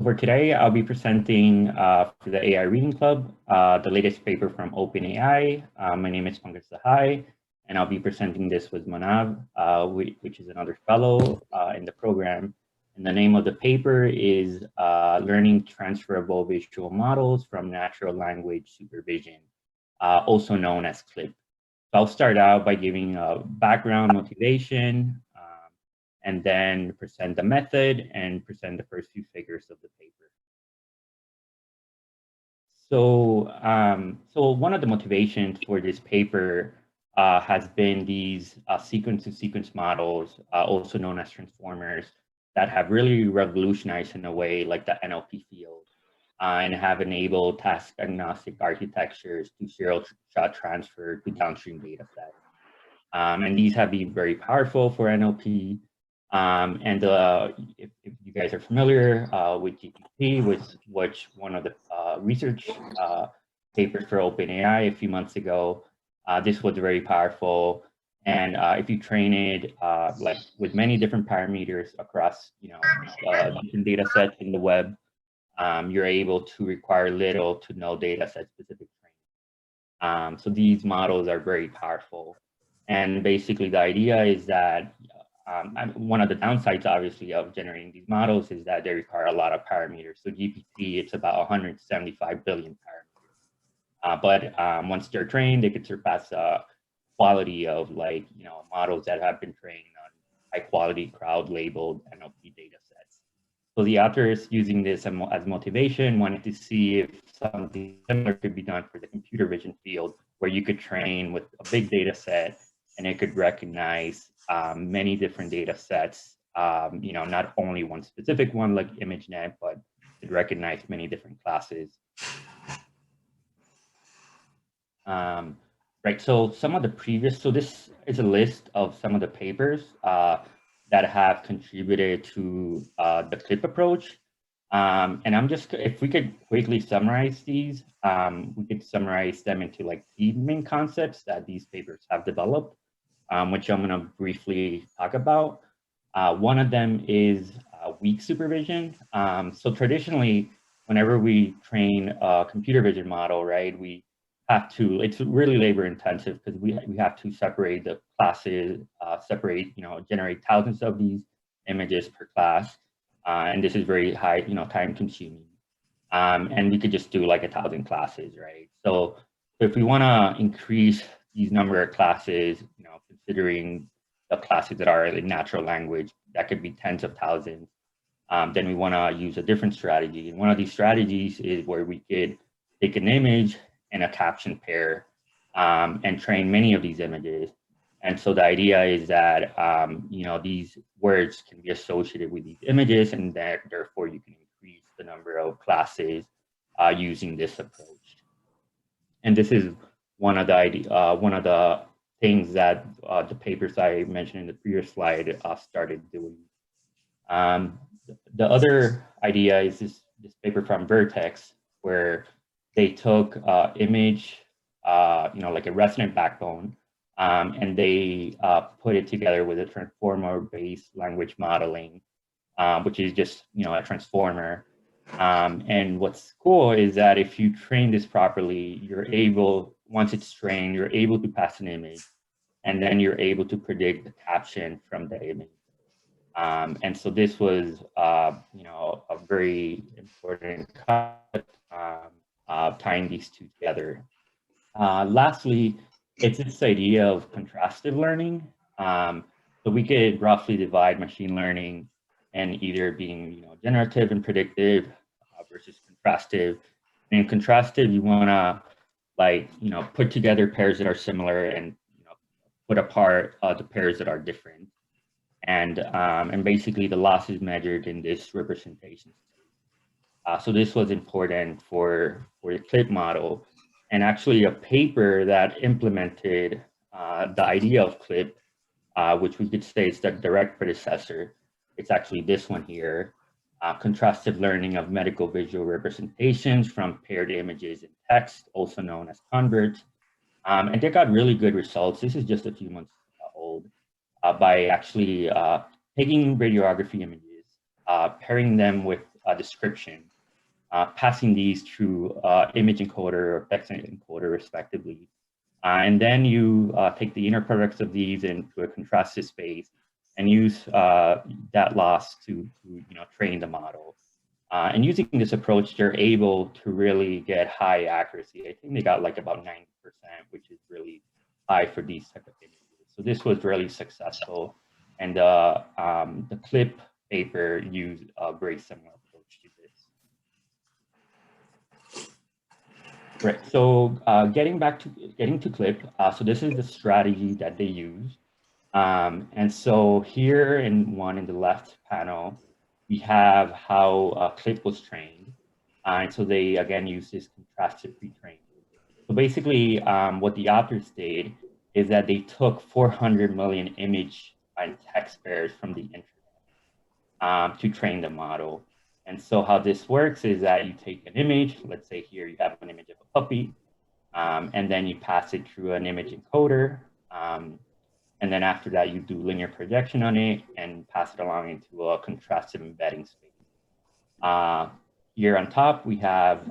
For today, I'll be presenting for the AI Reading Club, the latest paper from OpenAI. My name is Pankaj Sahai, and I'll be presenting this with Manav, which is another fellow in the program. And the name of the paper is Learning Transferable Visual Models from Natural Language Supervision, also known as CLIP. So I'll start out by giving a background motivation, and then present the method and present the first few figures of the paper. So, so one of the motivations for this paper has been these sequence-to-sequence models, also known as transformers, that have really revolutionized in a way like the NLP field, and have enabled task-agnostic architectures to zero-shot transfer to downstream data sets. And these have been very powerful for NLP. If you guys are familiar with GPT, which one of the research papers for OpenAI a few months ago, this was very powerful. And if you train it like with many different parameters across, different data sets in the web, you're able to require little to no data set specific training. So these models are very powerful. And basically the idea is that one of the downsides, obviously, of generating these models is that they require a lot of parameters. So GPT, it's about 175 billion parameters. But once they're trained, they could surpass quality of models that have been trained on high quality crowd labeled NLP data sets. So the authors, using this as motivation, wanted to see if something similar could be done for the computer vision field, where you could train with a big data set and it could recognize many different data sets, not only one specific one like ImageNet, but it recognized many different classes. Right, so some of the previous, so this is a list of some of the papers that have contributed to the CLIP approach. And I'm just, if we could quickly summarize these, we could summarize them into like three main concepts that these papers have developed, which I'm going to briefly talk about. One of them is weak supervision. So traditionally, whenever we train a computer vision model, right, we have to, it's really labor intensive because we have to separate the classes, generate thousands of these images per class. And this is very high, time consuming. And we could just do like 1,000 classes, right? So if we want to increase these number of classes, considering the classes that are in natural language, that could be tens of thousands, then we want to use a different strategy. And one of these strategies is where we could take an image and a caption pair and train many of these images. And so the idea is that, these words can be associated with these images, and that therefore you can increase the number of classes using this approach. And this is one of the things that the papers I mentioned in the previous slide started doing. The other idea is this paper from Vertex, where they took image, like a resonant backbone, and they put it together with a transformer-based language modeling, which is just, a transformer. And what's cool is that if you train this properly, you're able, once it's trained, you're able to pass an image, and then you're able to predict the caption from the image. And so this was, a very important concept, tying these two together. Lastly, it's this idea of contrastive learning. So we could roughly divide machine learning and either being, generative and predictive versus contrastive. And in contrastive, you want to put together pairs that are similar and put apart the pairs that are different. And basically the loss is measured in this representation. So this was important for the CLIP model. And actually a paper that implemented the idea of CLIP, which we could say is the direct predecessor. It's actually this one here, contrastive learning of medical visual representations from paired images and text, also known as converts. And they got really good results. This is just a few months old, by actually taking radiography images, pairing them with description, passing these through image encoder or text encoder respectively. And then you take the inner products of these into a contrasted space and use that loss to train the model. And using this approach, they're able to really get high accuracy. I think they got like about 90%, which is really high for these type of images. So this was really successful. And the CLIP paper used a very similar approach to this. Right, so getting to CLIP, so this is the strategy that they use. And so here in the left panel, we have how CLIP was trained. And so they, again, use this contrasted pre-training. So basically, what the authors did is that they took 400 million image and text pairs from the internet to train the model. And so how this works is that you take an image, let's say here you have an image of a puppy, and then you pass it through an image encoder. And then after that, you do linear projection on it and pass it along into a contrastive embedding space. Here on top, we have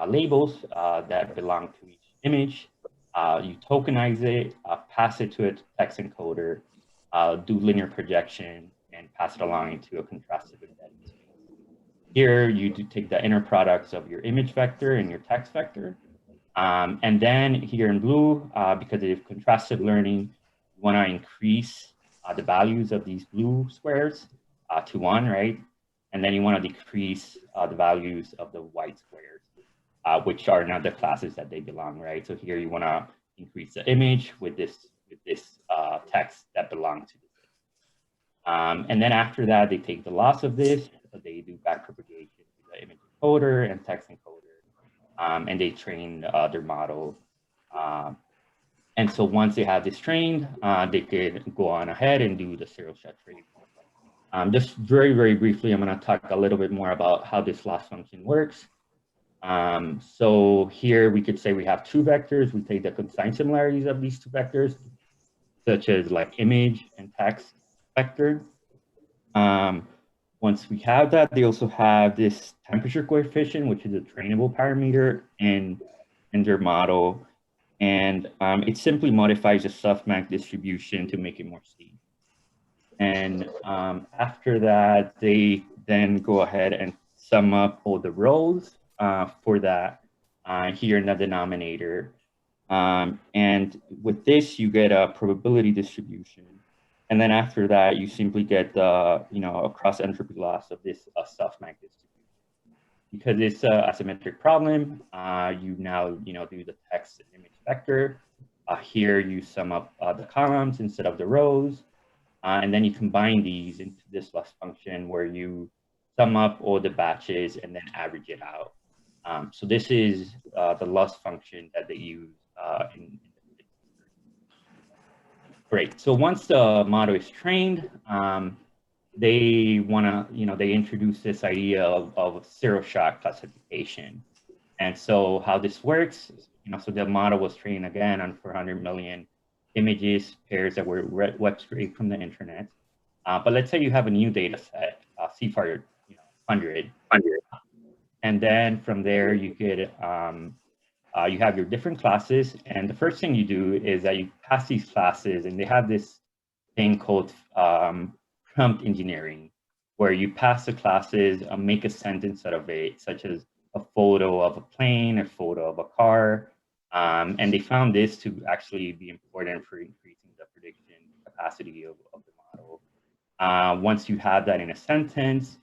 labels that belong to each image. You tokenize it, pass it to a text encoder, do linear projection, and pass it along into a contrastive embedding space. Here, you do take the inner products of your image vector and your text vector. And then here in blue, because of contrastive learning, you want to increase the values of these blue squares to 1, right? And then you want to decrease the values of the white squares, which are not the classes that they belong, right? So here you want to increase the image with this text that belongs to this. And then after that, they take the loss of this, they do backpropagation to the image encoder and text encoder, and they train their model. And so once they have this trained, they could go on ahead and do the serial shot training. Just very, very briefly, I'm going to talk a little bit more about how this loss function works. So here we could say we have two vectors. We take the consign similarities of these two vectors, such as like image and text vector. Once we have that, they also have this temperature coefficient, which is a trainable parameter in their model. And it simply modifies the softmax distribution to make it more steep. And after that, they then go ahead and sum up all the rows for that here in the denominator. And with this, you get a probability distribution. And then after that, you simply get the, a cross entropy loss of this softmax distribution. Because it's an asymmetric problem, you now, do the text and image vector. Here you sum up the columns instead of the rows. And then you combine these into this loss function where you sum up all the batches and then average it out. So this is the loss function that they use in the Great. So once the model is trained, they want to, they introduce this idea of zero shot classification. And so how this works, so the model was trained again on 400 million images, pairs that were web scraped from the internet. But let's say you have a new data set, CFAR 100. And then from there, you could, you have your different classes. And the first thing you do is that you pass these classes, and they have this thing called prompt engineering, where you pass the classes, make a sentence out of it, such as a photo of a plane, a photo of a car. And they found this to actually be important for increasing the prediction capacity of the model. Once you have that in a sentence,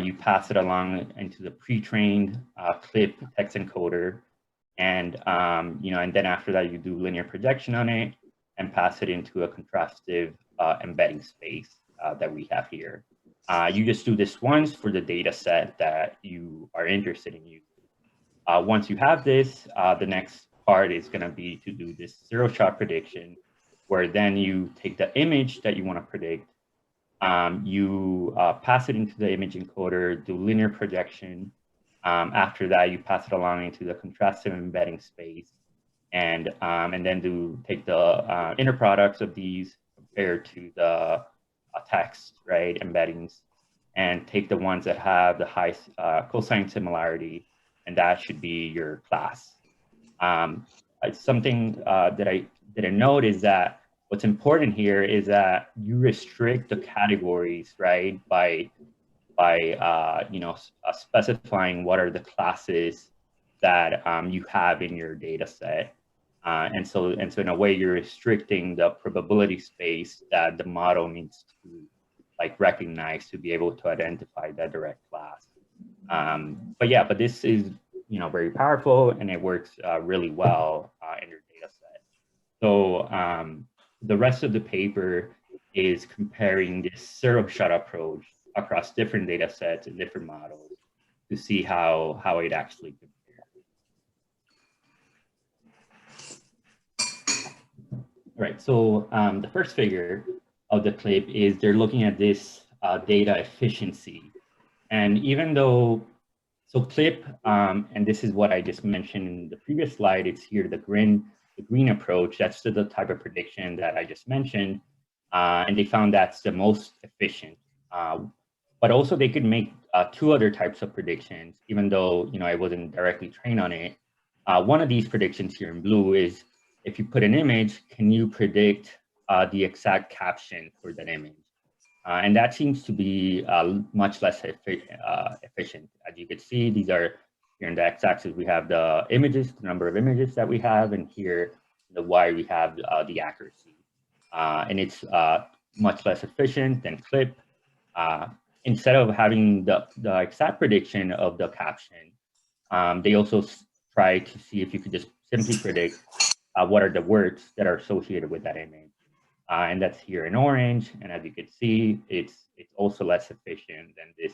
you pass it along into the pre-trained CLIP text encoder. And, and then after that, you do linear projection on it and pass it into a contrastive embedding space that we have here. You just do this once for the data set that you are interested in using. Once you have this, the next part is going to be to do this zero shot prediction, where then you take the image that you want to predict, you pass it into the image encoder, do linear projection. After that, you pass it along into the contrastive embedding space, and then take the inner products of these compared to the text, right, embeddings, and take the ones that have the highest cosine similarity, and that should be your class. Something that I didn't note is that what's important here is that you restrict the categories, right, by specifying what are the classes that you have in your data set. And so in a way, you're restricting the probability space that the model needs to like recognize to be able to identify the direct class. But this is very powerful, and it works really well in your data set. So the rest of the paper is comparing this zero-shot approach across different data sets and different models to see how it actually compares. All right, so the first figure of the clip is they're looking at this data efficiency. And even though, so clip, and this is what I just mentioned in the previous slide, it's here, the green approach, that's the type of prediction that I just mentioned. And they found that's the most efficient. But also they could make two other types of predictions, even though I wasn't directly trained on it. One of these predictions here in blue is, if you put an image, can you predict the exact caption for that image? And that seems to be much less efficient. As you can see, these are here in the x-axis, we have the images, the number of images that we have, and here the y, we have the accuracy. And it's much less efficient than clip. Instead of having the exact prediction of the caption, they also try to see if you could just simply predict what are the words that are associated with that image. And that's here in orange. And as you can see, it's also less efficient than this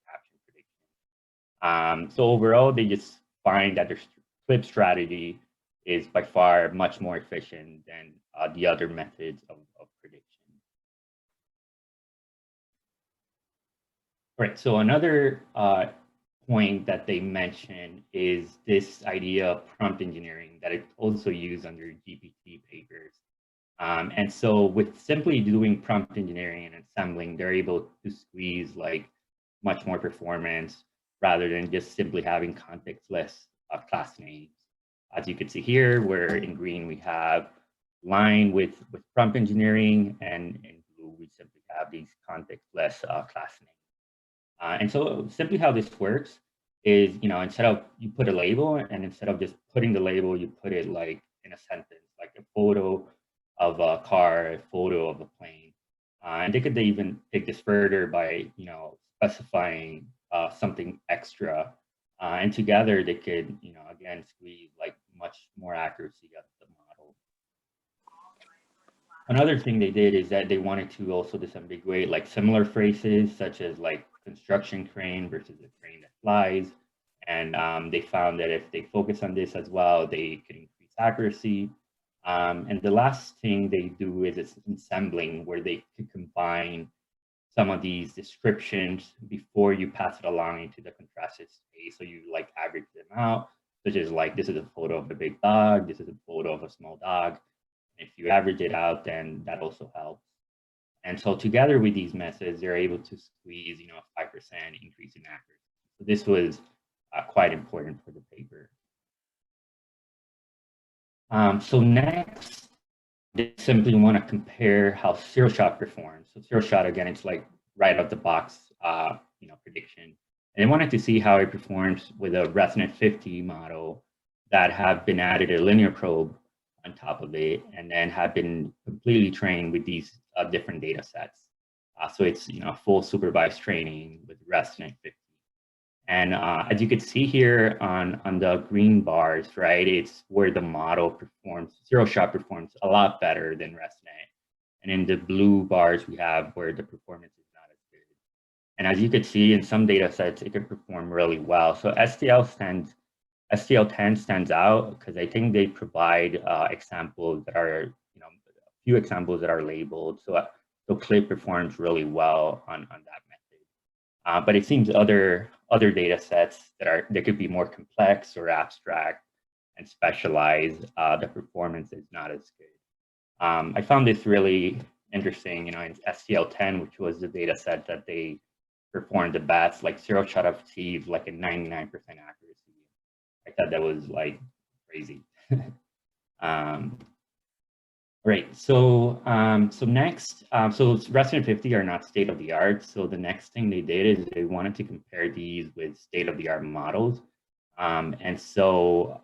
caption prediction. So overall, they just find that their clip strategy is by far much more efficient than the other methods of prediction. All right, so another point that they mention is this idea of prompt engineering that is also used under GPT papers. And so with simply doing prompt engineering and assembling, they're able to squeeze like much more performance rather than just simply having context-less class names. As you can see here, where in green we have line with prompt engineering, and in blue we simply have these context-less class names. And so simply how this works is, instead of you put a label, and instead of just putting the label, you put it like in a sentence, like a photo of a car, a photo of a plane. And they could even take this further by, specifying something extra. And together they could, again, squeeze like much more accuracy out of the model. Another thing they did is that they wanted to also disambiguate like similar phrases, such as like construction crane versus a crane that flies. And they found that if they focus on this as well, they could increase accuracy. And the last thing they do is it's assembling, where they could combine some of these descriptions before you pass it along into the contrasted space. So you like average them out, such as like, this is a photo of a big dog, this is a photo of a small dog. If you average it out, then that also helps. And so together with these methods, they're able to squeeze, a 5% increase in accuracy. So this was quite important for the paper. So next, they simply want to compare how zero-shot performs. So zero-shot, again, it's like right out the box, prediction. And they wanted to see how it performs with a ResNet 50 model that have been added a linear probe on top of it, and then have been completely trained with these different data sets. So it's full supervised training with ResNet 50. And as you can see here on the green bars, right, it's where the model performs, zero-shot performs a lot better than ResNet. And in the blue bars, we have where the performance is not as good. And as you can see, in some data sets, it can perform really well. So STL10 stands out because I think they provide examples that are, a few examples that are labeled. So CLIP performs really well on that method. But it seems other data sets that could be more complex or abstract and specialized, the performance is not as good. I found this really interesting, in STL10, which was the data set that they performed the best, like zero shot achieved like a 99% accuracy. I thought that was like crazy. Right. So so next, so Resident 50 are not state of the art. So the next thing they did is they wanted to compare these with state of the art models. And so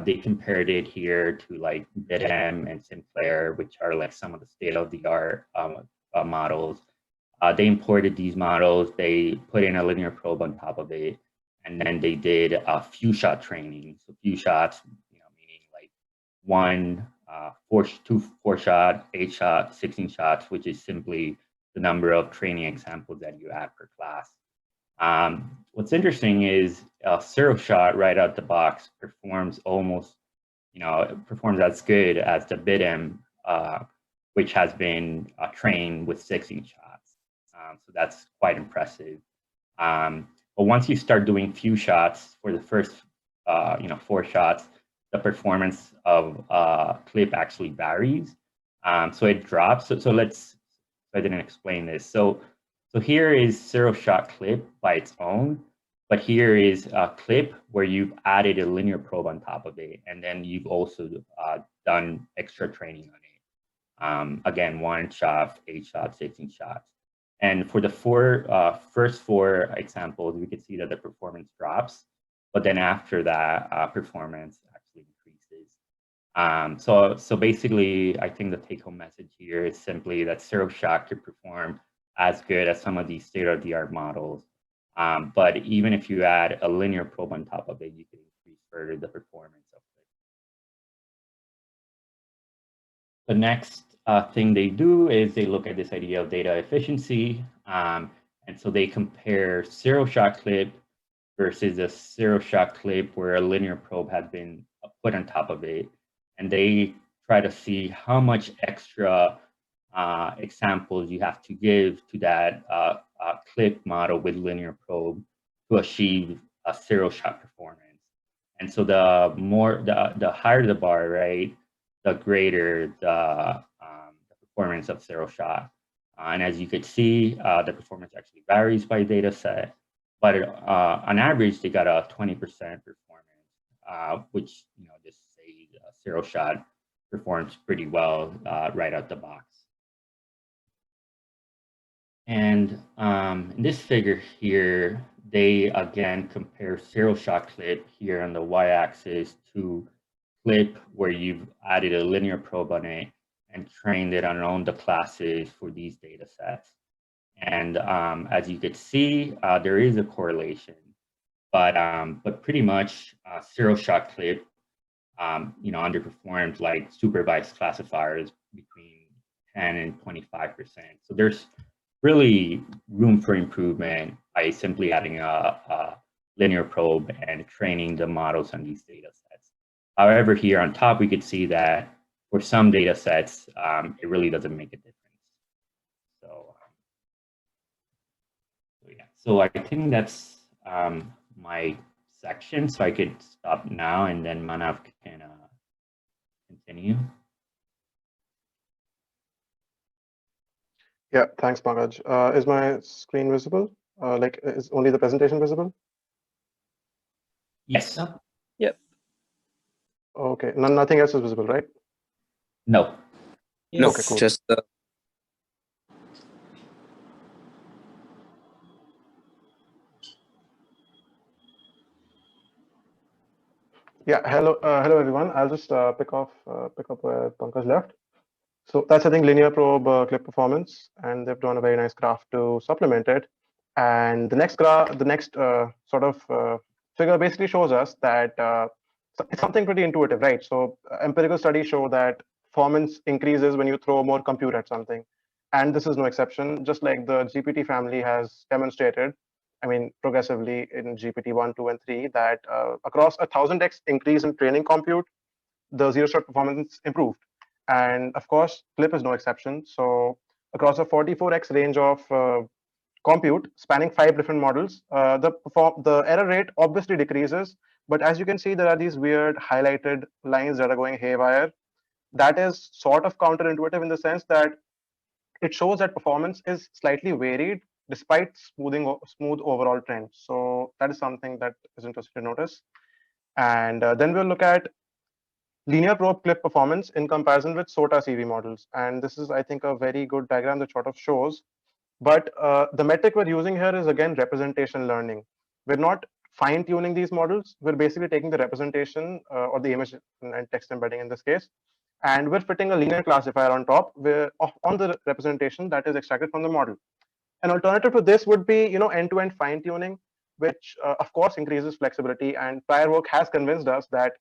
they compared it here to like BitM and Sinclair, which are like some of the state of the art models. They imported these models, they put in a linear probe on top of it, and then they did a few shot training. So few shots, meaning like one, four shot, 8 shot, 16 shots, which is simply the number of training examples that you add per class. What's interesting is a zero shot right out the box performs almost, it performs as good as the BitM, which has been trained with 16 shots. So that's quite impressive. But once you start doing few shots for the first, 4 shots, the performance of clip actually varies. So it drops. So I didn't explain this. So here is zero shot clip by its own, but here is a clip where you've added a linear probe on top of it, and then you've also done extra training on it. Again, 1 shot, 8 shots, 16 shots. And for the first 4 examples, we could see that the performance drops, but then after that, performance actually increases. So basically, I think the take-home message here is simply that zero shot could perform as good as some of these state-of-the-art models. But even if you add a linear probe on top of it, you can increase further the performance of it. The next thing they do is they look at this idea of data efficiency. And so they compare zero shot clip versus a zero shot clip where a linear probe has been put on top of it. And they try to see how much extra examples you have to give to that clip model with linear probe to achieve a zero shot performance. And so the higher the bar, right, the greater the performance of zero shot. And as you could see, the performance actually varies by data set, but on average, they got a 20% performance, which just say zero shot performs pretty well right out the box. And in this figure here, they again compare zero shot clip here on the y-axis to clip where you've added a linear probe on it and trained it on the classes for these data sets. And as you could see, there is a correlation, but pretty much zero shot clip, underperformed like supervised classifiers between 10 and 25%. So there's really room for improvement by simply adding a linear probe and training the models on these data sets. However, here on top, we could see that for some data sets, it really doesn't make a difference. So, yeah, so I think that's my section. So I could stop now and then Manav can continue. Yeah, thanks, Pankaj. Is my screen visible? Like, is only the presentation visible? Yes. Yep. Okay, nothing else is visible, right? No. Yes. Okay, cool. Just the. Yeah, hello everyone. I'll just pick up where Pankaj left. So that's, I think, linear probe clip performance, and they've done a very nice graph to supplement it. And the next sort of figure basically shows us that it's something pretty intuitive, right? So empirical studies show that performance increases when you throw more compute at something, and this is no exception. Just like the GPT family has demonstrated, I mean, progressively in GPT 1, 2, and 3, that across 1000x increase in training compute, the zero-shot performance improved. And of course, clip is no exception. So across a 44x range of compute spanning 5 different models, the error rate obviously decreases. But as you can see, there are these weird highlighted lines that are going haywire. That is sort of counterintuitive in the sense that it shows that performance is slightly varied despite smooth overall trends. So that is something that is interesting to notice. And then we'll look at linear probe clip performance in comparison with SOTA CV models. And this is, I think, a very good diagram that sort of shows. But the metric we're using here is, again, representation learning. We're not fine tuning these models. We're basically taking the representation or the image and text embedding in this case, and we're fitting a linear classifier on top on the representation that is extracted from the model. An alternative to this would be, end-to-end fine tuning, which of course increases flexibility. And prior work has convinced us that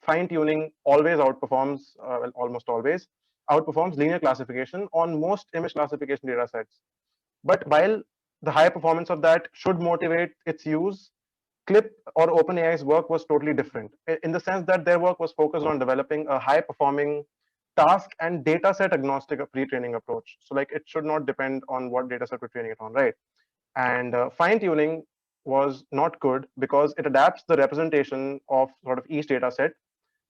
fine tuning always outperforms, well, almost always outperforms linear classification on most image classification data sets. But while the high performance of that should motivate its use, Clip or OpenAI's work was totally different in the sense that their work was focused on developing a high performing task and data set agnostic pre-training approach. So like it should not depend on what data set we're training it on, right? And fine tuning was not good because it adapts the representation of sort of each data set,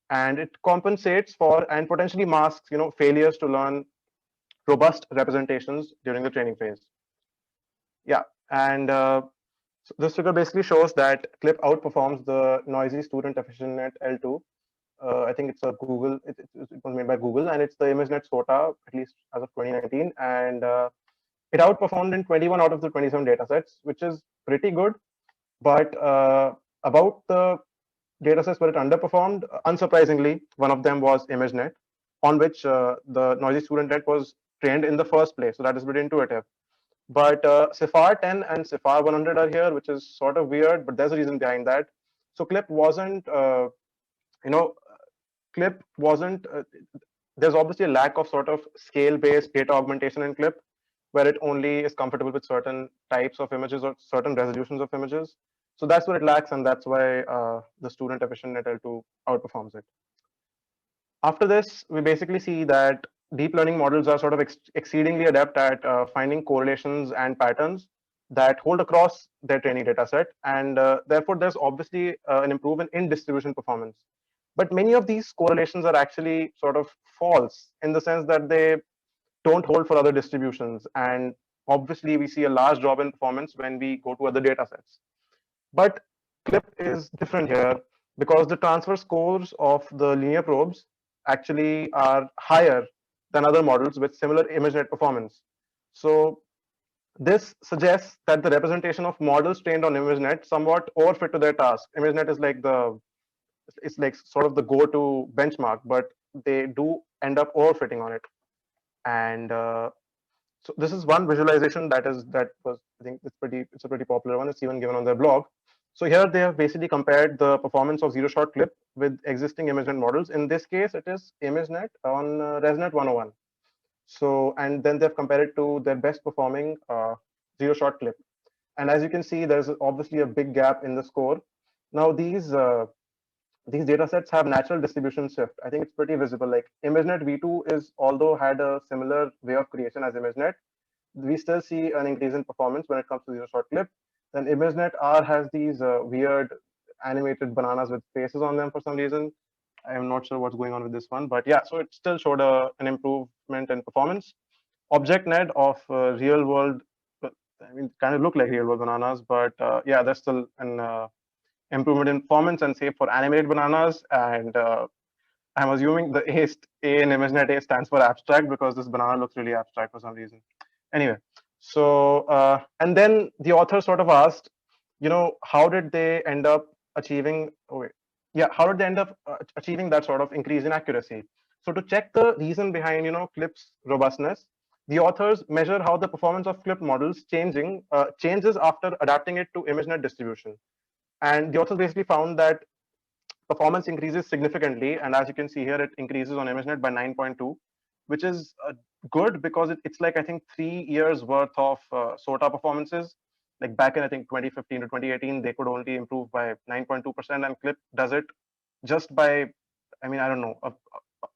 and it compensates for and potentially masks, failures to learn robust representations during the training phase. Yeah, and so this figure basically shows that Clip outperforms the noisy student efficient L2. I think it's a Google. It was made by Google, and it's the ImageNet SOTA, at least as of 2019, and it outperformed in 21 out of the 27 datasets, which is pretty good. But about the datasets where it underperformed, unsurprisingly, one of them was ImageNet, on which the noisy student net was trained in the first place. So that is pretty intuitive. But CIFAR 10 and CIFAR 100 are here, which is sort of weird, but there's a reason behind that. So Clip wasn't, Clip wasn't, there's obviously a lack of sort of scale-based data augmentation in Clip, where it only is comfortable with certain types of images or certain resolutions of images. So that's what it lacks, and that's why the student efficient net L2 outperforms it. After this, we basically see that deep learning models are sort of exceedingly adept at finding correlations and patterns that hold across their training data set. And therefore, there's obviously an improvement in distribution performance. But many of these correlations are actually sort of false in the sense that they don't hold for other distributions. And obviously, we see a large drop in performance when we go to other data sets. But Clip is different here because the transfer scores of the linear probes actually are higher than other models with similar ImageNet performance. So this suggests that the representation of models trained on ImageNet somewhat overfit to their task. ImageNet is like it's like sort of the go-to benchmark, but they do end up overfitting on it. And so this is one visualization that was, I think it's a pretty popular one. It's even given on their blog. So here they have basically compared the performance of zero shot clip with existing ImageNet models. In this case, it is ImageNet on ResNet 101. So, and then they've compared it to their best performing zero shot clip. And as you can see, there's obviously a big gap in the score. Now these data sets have natural distribution shift. I think it's pretty visible. Like ImageNet V2 is, although had a similar way of creation as ImageNet, we still see an increase in performance when it comes to zero shot clip. Then ImageNet R has these weird animated bananas with faces on them for some reason. I'm not sure what's going on with this one, but yeah, so it still showed an improvement in performance. ObjectNet of real world, I mean, kind of look like real world bananas, but yeah, there's still an improvement in performance and save for animated bananas. And I'm assuming the A in ImageNet A stands for abstract because this banana looks really abstract for some reason. Anyway, so and then the author sort of asked, how did they end up achieving? Oh wait, yeah, how did they end up achieving that sort of increase in accuracy? So to check the reason behind, Clip's robustness, the authors measure how the performance of Clip models changes after adapting it to ImageNet distribution. And the authors basically found that performance increases significantly. And as you can see here, it increases on ImageNet by 9.2, which is good because it's like, I think, 3 years worth of SOTA performances. Like back in, I think, 2015 to 2018, they could only improve by 9.2%, and Clip does it just by, I mean, I don't know,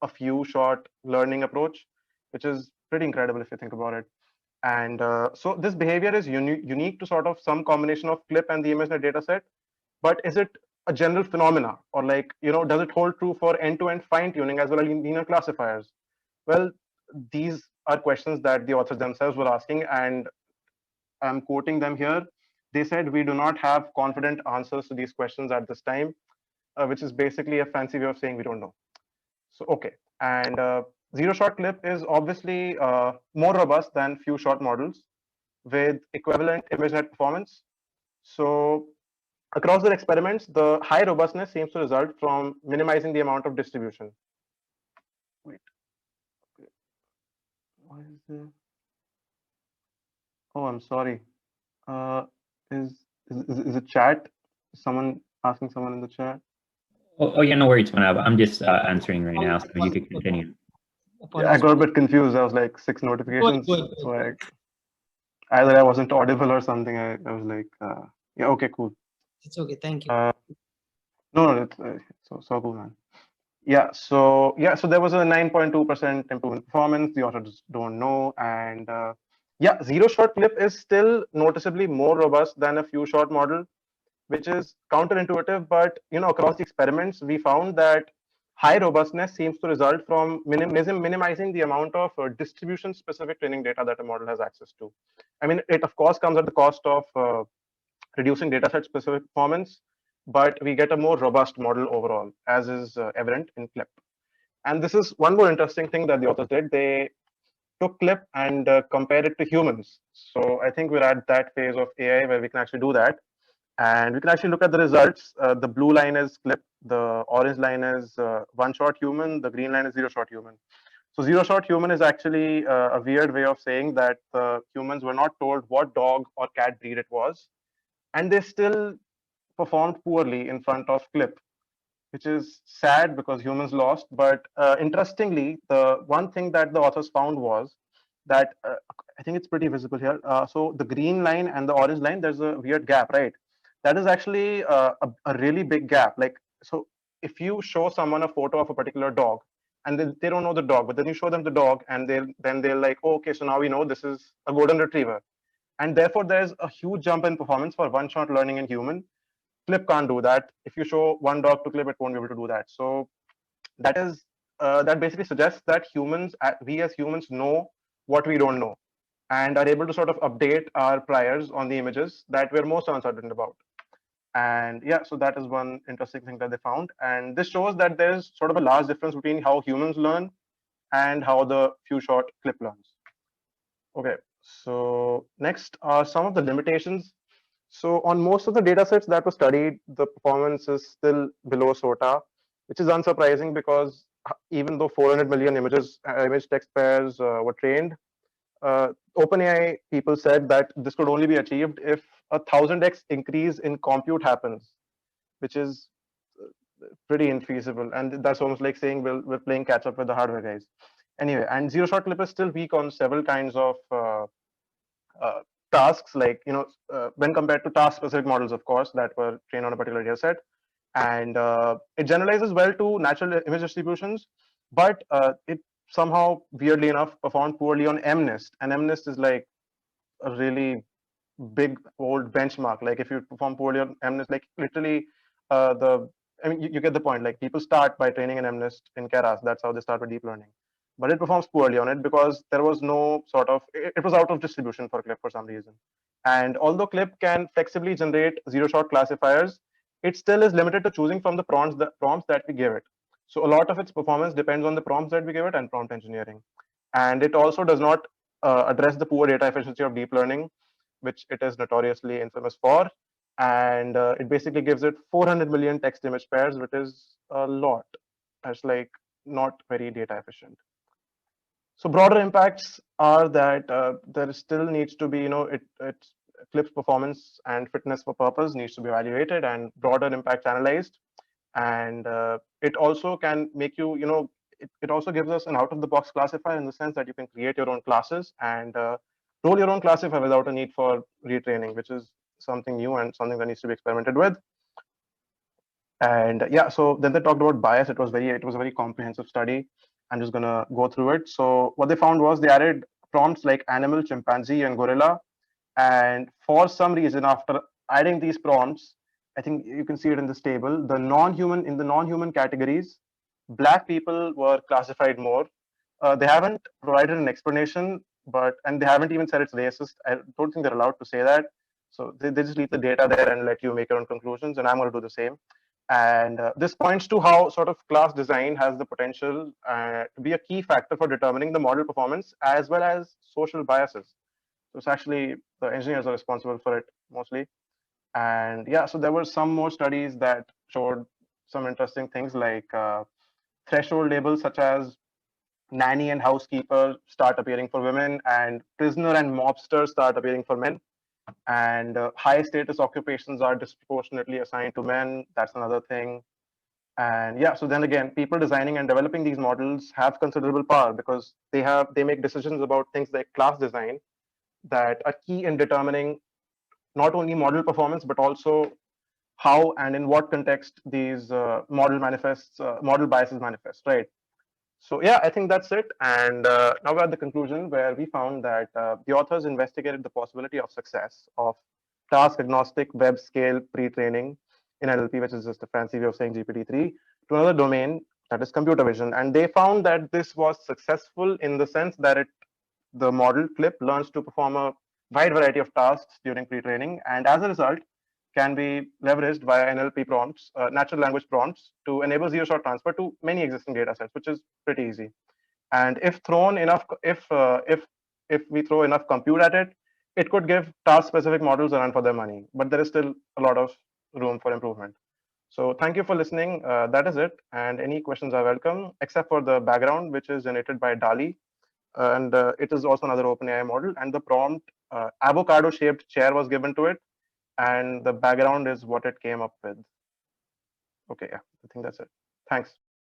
a few shot learning approach, which is pretty incredible if you think about it. And so this behavior is unique to sort of some combination of Clip and the ImageNet dataset. But is it a general phenomena, or like, does it hold true for end-to-end fine tuning as well as linear classifiers? Well, these are questions that the authors themselves were asking, and I'm quoting them here. They said, we do not have confident answers to these questions at this time, which is basically a fancy way of saying we don't know. So, okay. And zero shot clip is obviously more robust than few shot models with equivalent image net performance. So across their experiments, the high robustness seems to result from minimizing the amount of distribution. Wait. Okay. Why is there? Oh, I'm sorry. Uh, is it chat? Someone asking someone in the chat? Oh yeah, no worries, Manab. I'm just answering right now, so you could continue. Yeah, I got a bit confused. I was like 6 notifications. So either I wasn't audible or something. I was like, yeah, okay, cool. It's okay. Thank you. No, it's so cool, man. Yeah, so there was a 9.2% improvement in performance. The authors don't know, and yeah, zero shot clip is still noticeably more robust than a few shot model, which is counterintuitive. But across the experiments, we found that high robustness seems to result from minimizing the amount of distribution-specific training data that a model has access to. I mean, it of course comes at the cost of reducing dataset specific performance, but we get a more robust model overall, as is evident in CLIP. And this is one more interesting thing that the authors did. They took CLIP and compared it to humans. So I think we're at that phase of AI where we can actually do that. And we can actually look at the results. The blue line is CLIP, the orange line is one-shot human, the green line is zero-shot human. So zero-shot human is actually a weird way of saying that humans were not told what dog or cat breed it was, and they still performed poorly in front of CLIP, which is sad because humans lost. But interestingly, the one thing that the authors found was that I think it's pretty visible here. So the green line and the orange line, there's a weird gap, right? That is actually a really big gap. Like, so if you show someone a photo of a particular dog and they don't know the dog, but then you show them the dog and they're like, oh, okay, so now we know this is a golden retriever. And therefore, there's a huge jump in performance for one-shot learning in human. CLIP can't do that. If you show one dog to CLIP, it won't be able to do that. So that basically suggests that we as humans know what we don't know and are able to sort of update our priors on the images that we're most uncertain about. And yeah, so that is one interesting thing that they found. And this shows that there's sort of a large difference between how humans learn and how the few shot CLIP learns. Okay, so next are some of the limitations. So on most of the data sets that were studied, the performance is still below SOTA, which is unsurprising because even though 400 million image text pairs were trained, OpenAI people said that this could only be achieved if 1000x increase in compute happens, which is pretty infeasible. And that's almost like saying we're playing catch up with the hardware guys. Anyway, and zero shot clip is still weak on several kinds of tasks, like when compared to task specific models, of course, that were trained on a particular data set. And it generalizes well to natural image distributions, but it somehow, weirdly enough, performed poorly on MNIST. And MNIST is like a really big old benchmark. Like if you perform poorly on MNIST, like literally I mean, you get the point. Like people start by training an MNIST in Keras. That's how they start with deep learning. But it performs poorly on it because there was no sort of, it was out of distribution for CLIP for some reason. And although CLIP can flexibly generate zero-shot classifiers, it still is limited to choosing from the prompts that we give it. So a lot of its performance depends on the prompts that we give it and prompt engineering. And it also does not address the poor data efficiency of deep learning, which it is notoriously infamous for. And it basically gives it 400 million text image pairs, which is a lot. That's like not very data efficient. So broader impacts are that there still needs to be, CLIP's performance and fitness for purpose needs to be evaluated and broader impacts analyzed. And it also can make you, it also gives us an out-of-the-box classifier in the sense that you can create your own classes and roll your own classifier without a need for retraining, which is something new and something that needs to be experimented with. And yeah, so then they talked about bias. It was a very comprehensive study. I'm just gonna go through it. So what they found was they added prompts like animal, chimpanzee, and gorilla. And for some reason, after adding these prompts, I think you can see it in this table, in the non-human categories, Black people were classified more. They haven't provided an explanation and they haven't even said it's racist. I don't think they're allowed to say that. So they just leave the data there and let you make your own conclusions, and I'm going to do the same. And this points to how sort of class design has the potential to be a key factor for determining the model performance as well as social biases. So it's actually the engineers are responsible for it mostly. And yeah, so there were some more studies that showed some interesting things like threshold labels such as nanny and housekeeper start appearing for women, and prisoner and mobster start appearing for men. And high status occupations are disproportionately assigned to men. That's another thing. And yeah, so then again, people designing and developing these models have considerable power because they make decisions about things like class design that are key in determining not only model performance but also how and in what context these model biases manifest, right? So yeah, I think that's it. And now we're at the conclusion where we found that the authors investigated the possibility of success of task agnostic web scale pre-training in NLP, which is just a fancy way of saying GPT-3, to another domain, that is computer vision. And they found that this was successful in the sense that the model clip learns to perform a wide variety of tasks during pre-training, and as a result, can be leveraged via NLP prompts, natural language prompts, to enable zero-shot transfer to many existing data sets, which is pretty easy. And if thrown enough, if we throw enough compute at it, it could give task-specific models a run for their money. But there is still a lot of room for improvement. So thank you for listening. That is it. And any questions are welcome, except for the background, which is generated by DALI. And it is also another OpenAI model. And the prompt, avocado-shaped chair, was given to it. And the background is what it came up with. Okay, yeah, I think that's it. Thanks.